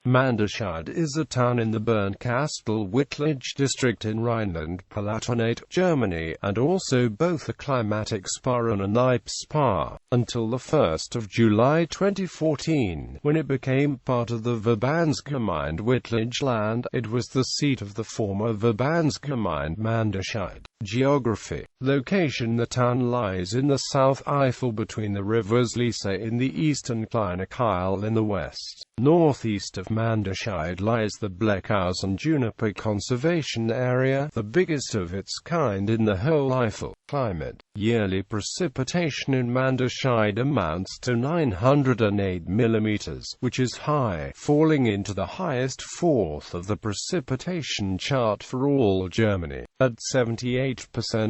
Manderscheid is a town in the Bernkastel-Wittlich district in Rhineland-Palatinate, Germany, and also both a climatic spa and a Kneipp spa, until the 1st of July 2014, when it became part of the Verbandsgemeinde Wittlich-Land. It was the seat of the former Verbandsgemeinde Manderscheid. Geography. Location. The town lies in the South Eifel between the rivers Lisse in the east and Kleinekil in the west. Northeast of Manderscheid lies the Bernkastel Juniper Conservation Area, the biggest of its kind in the whole Eifel. Climate. Yearly precipitation in Manderscheid amounts to 908 mm, which is high, falling into the highest fourth of the precipitation chart for all Germany. At 78%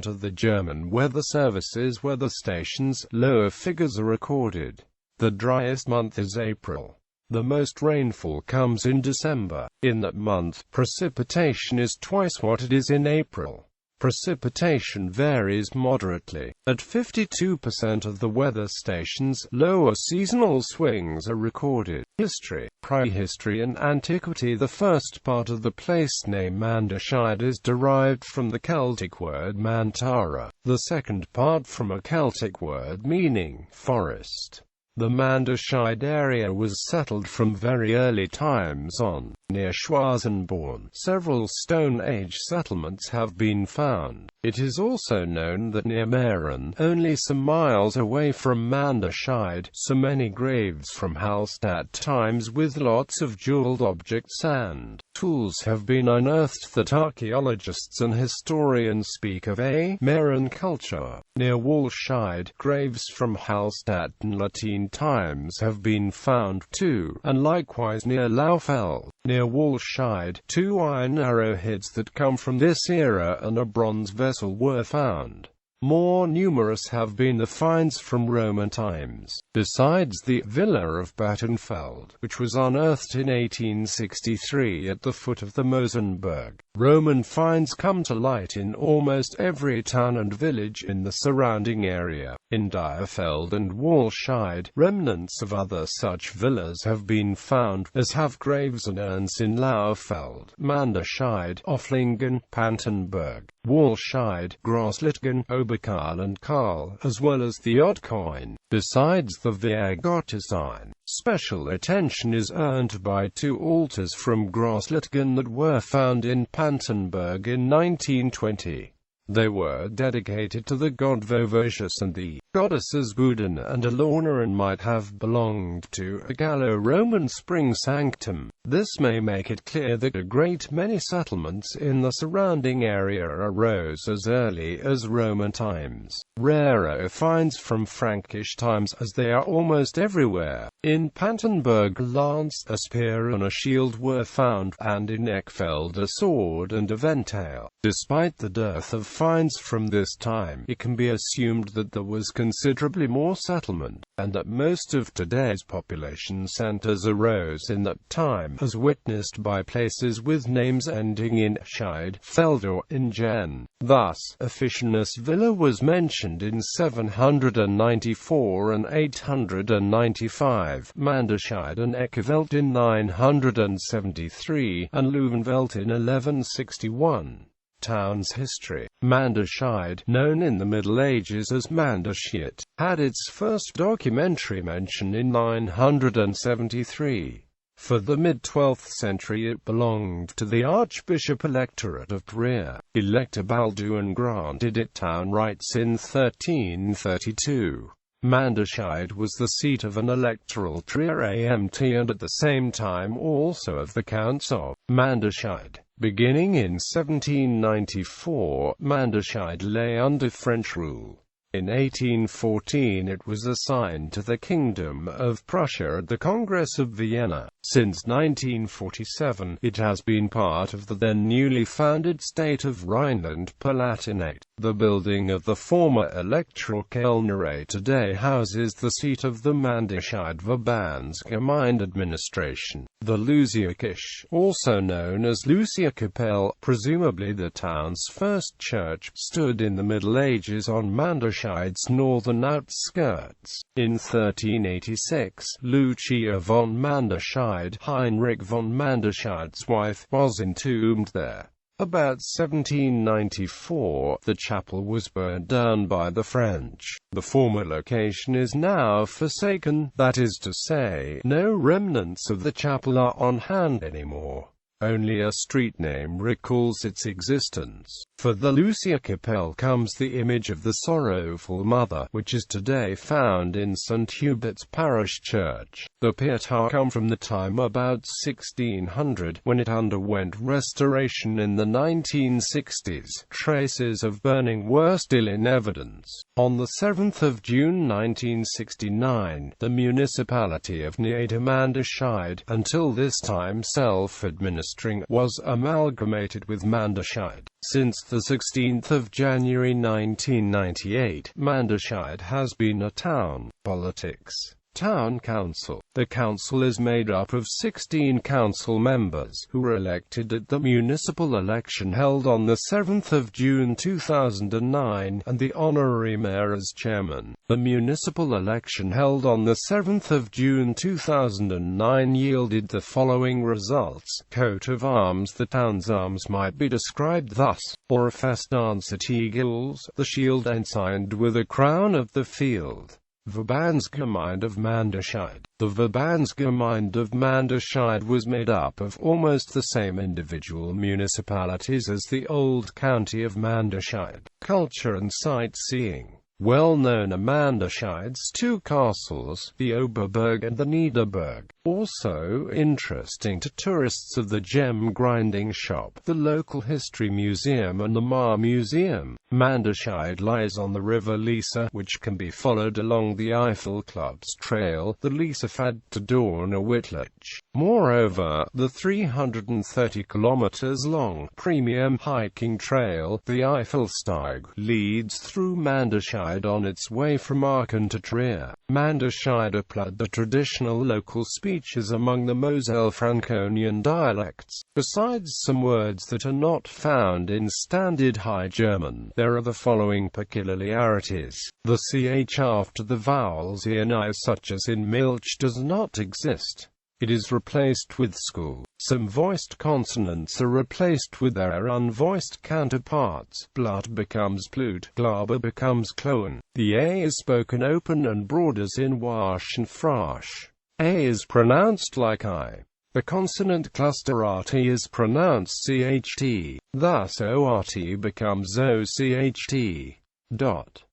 of the German Weather Service's weather stations, lower figures are recorded. The driest month is April. The most rainfall comes in December. In that month, precipitation is twice what it is in April. Precipitation varies moderately. At 52% of the weather stations, lower seasonal swings are recorded. History. Prehistory and antiquity. The first part of the place name Manderscheid is derived from the Celtic word mantara, the second part from a Celtic word meaning forest. The Manderscheid area was settled from very early times on, near Schwarzenborn. Several Stone Age settlements have been found. It is also known that near Meren, only some miles away from Manderscheid, so many graves from Hallstatt times with lots of jeweled objects and tools have been unearthed that archaeologists and historians speak of a Meren culture. Near Walscheid, graves from Hallstatt and Latin times have been found too, and likewise near Laufell. Near Walscheid, 2 iron arrowheads that come from this era and a bronze vessel were found. More numerous have been the finds from Roman times. Besides the villa of Battenfeld, which was unearthed in 1863 at the foot of the Mosenberg, Roman finds come to light in almost every town and village in the surrounding area. In Dierfeld and Walscheid, remnants of other such villas have been found, as have graves and urns in Laufeld, Manderscheid, Offlingen, Pantenberg, Walscheid, Grosslittgen, Oberkarl and Karl, as well as the odd coin. Besides the Wehrgott design, special attention is earned by 2 altars from Grosslittgen that were found in Pantenberg in 1920. They were dedicated to the god Vovotius and the goddesses Budin and Alorna and might have belonged to a Gallo-Roman spring sanctum. This may make it clear that a great many settlements in the surrounding area arose as early as Roman times. Rarer finds from Frankish times, as they are almost everywhere. In Pantenberg, a lance, a spear and a shield were found, and in Eckfeld a sword and a ventail. Despite the dearth of finds from this time, it can be assumed that there was considerably more settlement, and that most of today's population centers arose in that time, as witnessed by places with names ending in Scheid, Feld or in Gen. Thus, a Fischernes villa was mentioned in 794 and 895, Manderscheid and Eckeveld in 973, and Leuvenveld in 1161. Town's history. Manderscheid, known in the Middle Ages as Manderscheid, had its first documentary mention in 973. For the mid-12th century it belonged to the Archbishop Electorate of Trier. Elector Balduin granted it town rights in 1332. Manderscheid was the seat of an electoral Trier Amt and at the same time also of the Counts of Manderscheid. Beginning in 1794, Manderscheid lay under French rule. In 1814 it was assigned to the Kingdom of Prussia at the Congress of Vienna. Since 1947, it has been part of the then newly founded state of Rhineland-Palatinate. The building of the former electoral Kellnerei today houses the seat of the Manderscheid Verbandsgemeinde administration. The Luciakirche, also known as Luciakapelle, presumably the town's first church, stood in the Middle Ages on Manderscheid Manderscheid's northern outskirts. In 1386, Lucia von Manderscheid, Heinrich von Manderscheid's wife, was entombed there. About 1794, the chapel was burned down by the French. The former location is now forsaken, that is to say, no remnants of the chapel are on hand anymore. Only a street name recalls its existence. For the Lucia Capelle comes the image of the Sorrowful Mother, which is today found in St. Hubert's Parish Church. The pietà come from the time about 1600, when it underwent restoration in the 1960s. Traces of burning were still in evidence. On the 7th of June 1969, the municipality of Manderscheid, until this time self-administering, was amalgamated with Manderscheid. Since the 16th of January 1998, Manderscheid has been a town. Politics. Town Council. The council is made up of 16 council members, who were elected at the municipal election held on the 7th of June 2009, and the honorary mayor as chairman. The municipal election held on the 7th of June 2009 yielded the following results. Coat of arms. The town's arms might be described thus: or a festancet eagles, the shield ensigned with a crown of the field. Verbandsgemeinde of Manderscheid. The Verbandsgemeinde of Manderscheid was made up of almost the same individual municipalities as the old county of Manderscheid. Culture and sightseeing. Well known are Manderscheid's two castles, the Oberberg and the Niederberg. Also interesting to tourists are the gem grinding shop, the local history museum and the Mar Museum. Manderscheid lies on the river Lisa, which can be followed along the Eiffel Club's trail, the Liesepfad to Túrelio. Moreover, the 330 kilometers long premium hiking trail, the Eifelsteig, leads through Manderscheid on its way from Aachen to Trier. Manderscheider Platt. The traditional local speech is among the Moselle-Franconian dialects. Besides some words that are not found in Standard High German, there are the following peculiarities. The ch after the vowels in I, such as in Milch, does not exist. It is replaced with school. Some voiced consonants are replaced with their unvoiced counterparts. Blut becomes Blut, Glaber becomes Kloen. The A is spoken open and broad as in Wasch and Frasch. A is pronounced like I. The consonant cluster RT is pronounced CHT. Thus ORT becomes OCHT.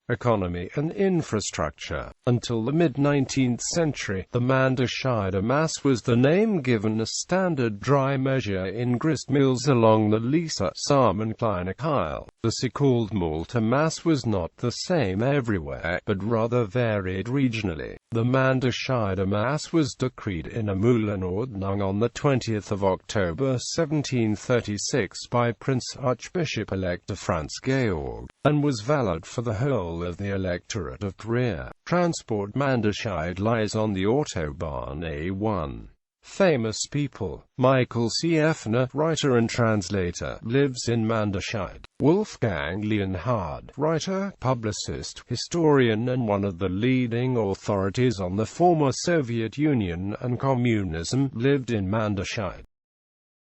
Economy and infrastructure. Until the mid-19th century, the Manderscheider Mass was the name given a standard dry measure in grist mills along the Lisa, Sam and Kleine Keil. The so-called Malta Mass was not the same everywhere, but rather varied regionally. The Manderscheider Mass was decreed in a Mühlenordnung on the 20th of October 1736 by Prince Archbishop-elect Franz Georg, and was valid for the whole of the electorate of Trier. Transport. Manderscheid lies on the Autobahn A1. Famous people. Michael C. Effner, writer and translator, lives in Manderscheid. Wolfgang Leonhard, writer, publicist, historian and one of the leading authorities on the former Soviet Union and communism, lived in Manderscheid.